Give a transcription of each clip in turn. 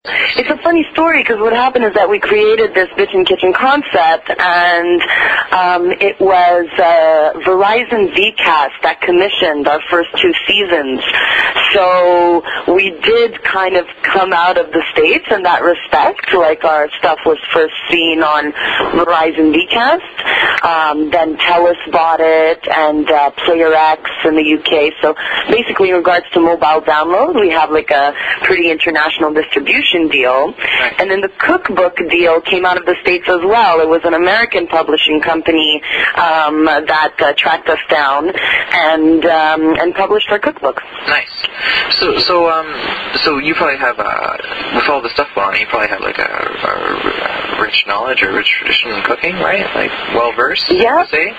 It's a funny story because what happened is that we created this Bitchin Kitchen concept, and it was Verizon VCast that commissioned our first 2 seasons. So we did kind of come out of the States in that respect. Like, our stuff was first seen on Verizon VCast, then TELUS bought it, and Player X in the UK. So basically, in regards to mobile download, we have like a pretty international distribution deal. Right. And then the cookbook deal came out of the States as well. It was an American publishing company that tracked us down and published our cookbook. Nice. So you probably have, with all the stuff on, you probably have like a rich knowledge or rich tradition in cooking, right? Like, well-versed, yeah. to say?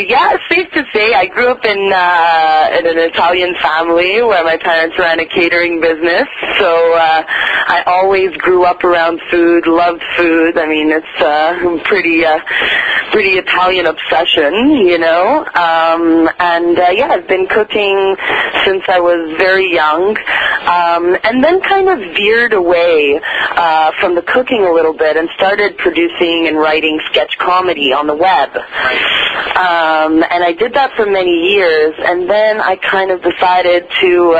Yeah, it's safe to say. I grew up in an Italian family where my parents ran a catering business, so I always grew up around food, loved food. I mean, it's a pretty Italian obsession, you know. Yeah, I've been cooking since I was very young, and then kind of veered away from the cooking a little bit and started producing and writing sketch comedy on the web. And I did that for many years, and then I kind of decided to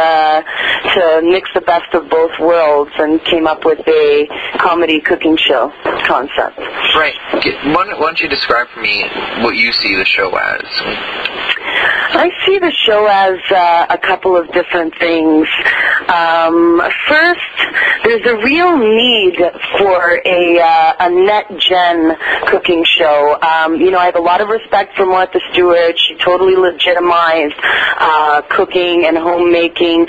mix the best of both worlds and came up with a comedy cooking show concept. Right. Why don't you describe for me what you see the show as? I see the show as a couple of different things. First, there's a real need for a net-gen cooking show. You know, I have a lot of respect for Martha Stewart. She totally legitimized cooking and homemaking,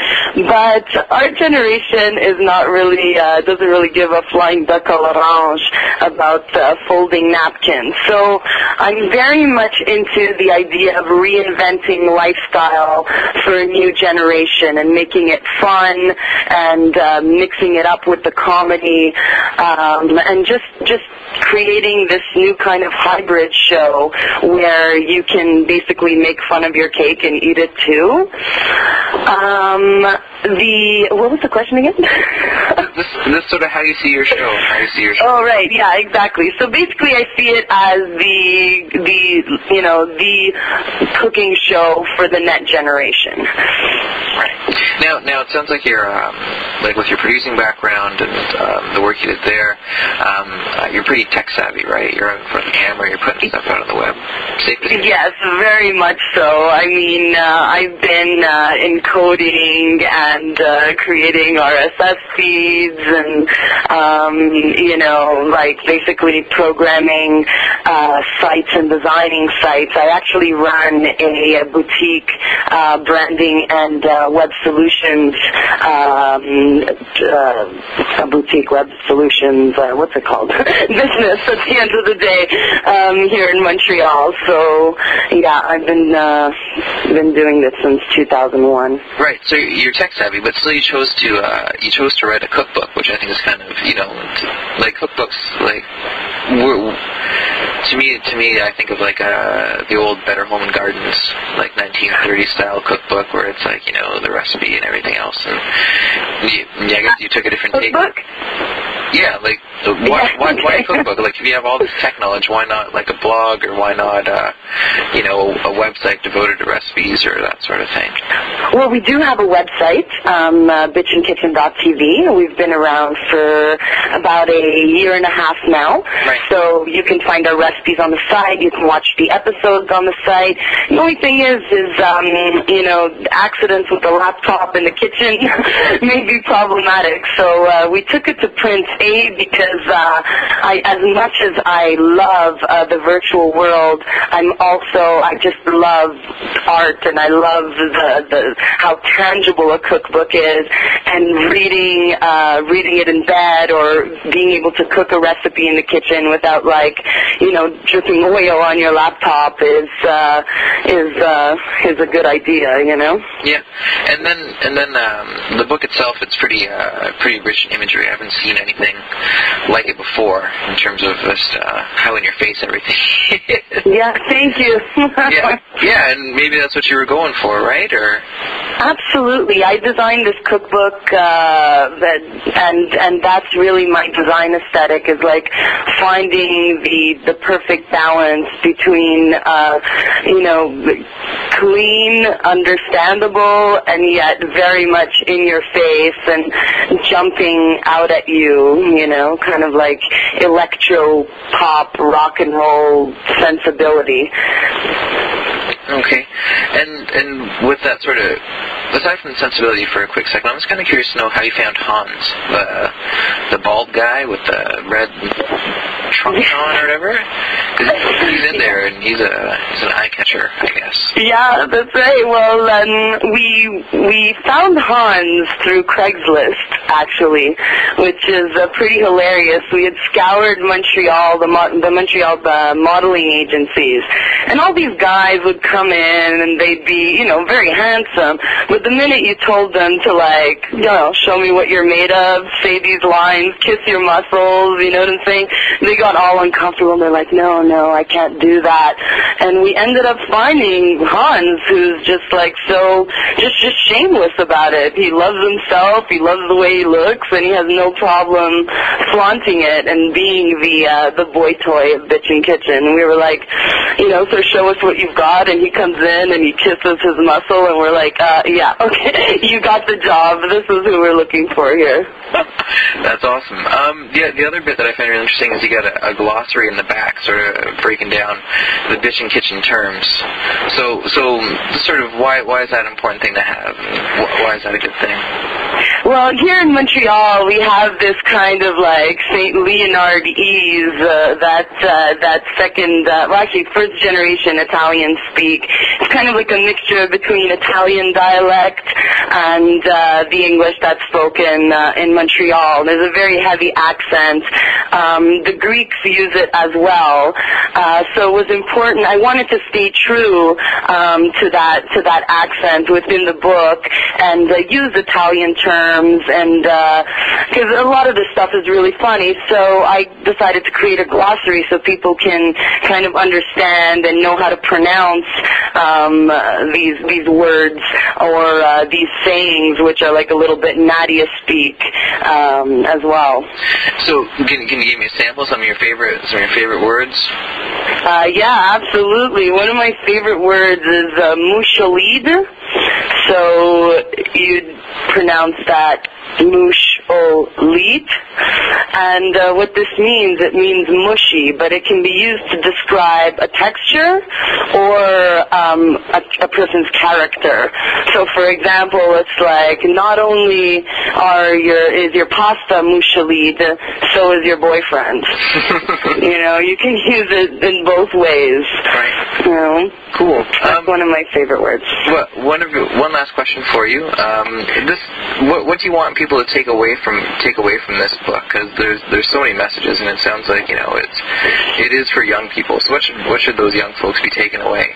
but our generation is not really, doesn't really give a flying duck à l'orange about folding napkins. So I'm very much into the idea of reinventing lifestyle for a new generation and making it fun and mixing it up with the comedy, and just creating this new kind of hybrid show where you can basically make fun of your cake and eat it too. What was the question again? This sort of how you see your show. Oh, right. Yeah, exactly. So basically, I see it as the cooking show for the net generation. Right. Now it sounds like you're like with your producing background and the work you did there, you're pretty tech savvy, right? You're out in front of the camera, you're putting stuff out on the web. Safe to say? Yes, very much so. I mean, I've been encoding and creating RSS feeds and, like basically programming sites and designing sites. I actually run a boutique branding and web solutions, a boutique web solutions, what's it called? Business at the end of the day here in Montreal. So, yeah, I've been doing this since 2001. Right. So you're tech savvy, but still you chose to write a cookbook, which I think is kind of, like cookbooks, like to me, I think of like the old Better Home and Gardens, like 1930s style cookbook, where it's like the recipe and everything else. And I guess you took a different take. Cookbook? Yeah, like why a cookbook? Like if you have all this tech knowledge, why not like a blog, or why not a website devoted to recipes or that sort of thing? Well, we do have a website, bitchin-kitchen.tv. We've been around for about a year and a half now. Right. So you can find our recipes on the site. You can watch the episodes on the site. The only thing is accidents with the laptop in the kitchen may be problematic. So we took it to print, because as much as I love the virtual world, I just love art, and I love how tangible a cookbook is, and reading it in bed or being able to cook a recipe in the kitchen without dripping oil on your laptop is a good idea, Yeah, and then the book itself, it's pretty rich in imagery. I haven't seen anything like it before in terms of just how in your face everything is. Yeah, thank you. yeah, and maybe that's what you were going for, right? Or Absolutely. I designed this cookbook, and that's really my design aesthetic, is like finding the perfect balance between, clean, understandable, and yet very much in your face and jumping out at you, kind of like electro pop, rock and roll sensibility. Okay, and with that sort of, aside from the sensibility for a quick second, I'm just kind of curious to know how you found Hans, the bald guy with the red trunk on or whatever. 'Cause he's in there and he's an eye catcher, I guess. Yeah, that's right. Well, we found Hans through Craigslist, actually, which is pretty hilarious. We had scoured Montreal, the Montreal modeling agencies, and all these guys would come in and they'd be, very handsome. But the minute you told them to, show me what you're made of, say these lines, kiss your muscles, you know what I'm saying, they got all uncomfortable and they're like, no, I can't do that. And we ended up finding Hans, who's just just shameless about it. He loves himself, he loves the way he looks, and he has no problem flaunting it and being the boy toy of Bitchin Kitchen. We were like, so show us what you've got, and he comes in and he kisses his muscle, and we're like, yeah, okay, you got the job. This is who we're looking for here. That's awesome. The other bit that I find really interesting is you got a glossary in the back, sort of breaking down the Bitchin Kitchen terms. So sort of why is that an important thing to have? Why is that a good thing? Well, here in Montreal, we have this kind of St. Leonard ease, that second, first generation Italian speak. It's kind of like a mixture between Italian dialect and the English that's spoken in Montreal. There's a very heavy accent. The Greeks use it as well. So it was important. I wanted to stay true to that accent within the book and use Italian terms, and because a lot of this stuff is really funny, so I decided to create a glossary so people can kind of understand and know how to pronounce these words or these sayings, which are like a little bit Nadia speak as well. So can you give me a sample, some of your favorite words? Yeah, absolutely. One of my favorite words is musholid. So you'd pronounce that mush-o-leet. And what this means, it means mushy, but it can be used to describe a texture or a person's character. So, for example, it's like not only is your pasta musholid, so is your boyfriend. You can use it in both ways. Right. Cool. That's one of my favorite words. One last question for you. What do you want people to take away from this book? Because there's so many messages, and it sounds like it is for young people. So what should those young folks be taking away?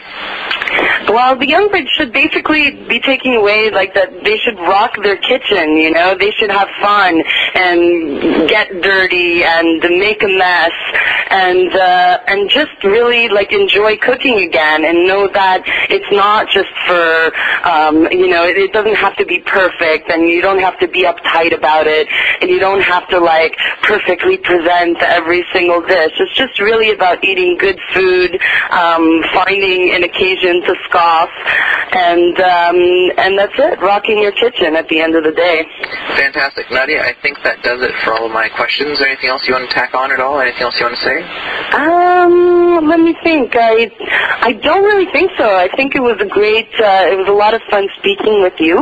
Well, the young folks should basically be taking away that they should rock their kitchen. They should have fun and get dirty and make a mess and just really enjoy cooking again, and know that it's not just for it doesn't have to be perfect, and you don't have to be uptight about it, and you don't have to perfectly present every single dish. It's just really about eating good food, finding an occasion to scoff, and that's it. Rocking your kitchen at the end of the day. Fantastic, Nadia. I think that does it for all of my questions. Is there anything else you want to tack on at all? Anything else you want to say? Let me think. I don't really think so. I think it was a lot of fun speaking with you.